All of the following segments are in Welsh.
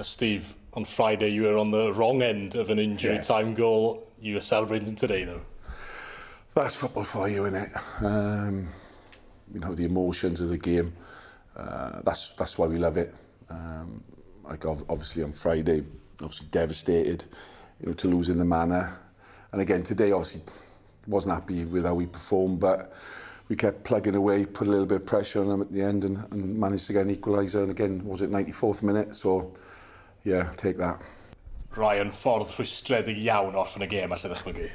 Steve, on Friday you were on the wrong end of an injury time goal. You were celebrating today, though. That's football for you, isn't it? You know, the emotions of the game. That's why we love it. Like obviously on Friday, obviously devastated, you know, to lose in the manner. And again today, obviously wasn't happy with how we performed, but we kept plugging away, put a little bit of pressure on them at the end, and managed to get an equaliser. And again, was it 94th minute? So yeah, take that. Ryan, ffordd rhwystredig iawn orffen y gêm allai ddechmygu.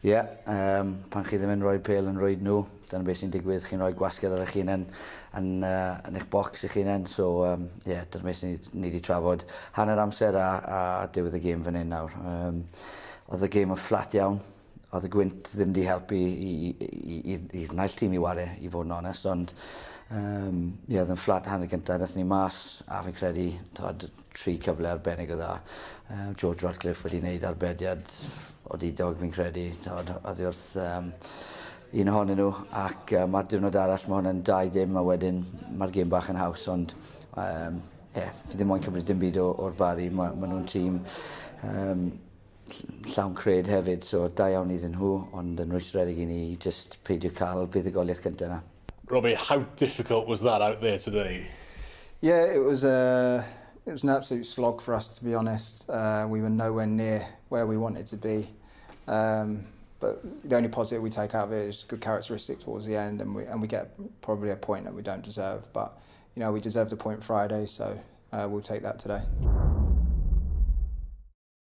Ie, pan chi ddim yn rhoi'r pêl yn rhwyd nhw, dyna beth sy'n digwydd, chi'n rhoi gwasgedd ar eich hunain yn eich bocs eich hunain, so dyna beth sy'n ni wedi trafod. Hanner amser a diwedd y gêm fan hyn nawr. Oedd y gêm yn fflat iawn, oedd y gwynt ddim wedi helpu i'r naill tîm i ware, i fod yn onest, ond oedd yn fflat hanner gyntaf, daethon ni mas, a fi'n credu, 3 cyfle arbennig o dda. George Radcliffe wedi wneud arbediad o didog fi'n credu, oddi wrth un ohonyn nhw, ac mae'r diwrnod arall mae hwnna'n 2-0 a wedyn mae'r gêm bach yn haws, ond fi ddim moyn cymryd dim byd o'r Barri, mae nhw'n tîm llawn cred hefyd, so da iawn iddyn nhw, ond yn rwystredig i ni just peidio cael buddugoliaeth cyntaf yna. Robbie, how difficult was that out there today? Yeah, it was an absolute slog for us, to be honest. We were nowhere near where we wanted to be. But the only positive we take out of it is good characteristics towards the end, and we get probably a point that we don't deserve. But you know, we deserved a point Friday, so we'll take that today.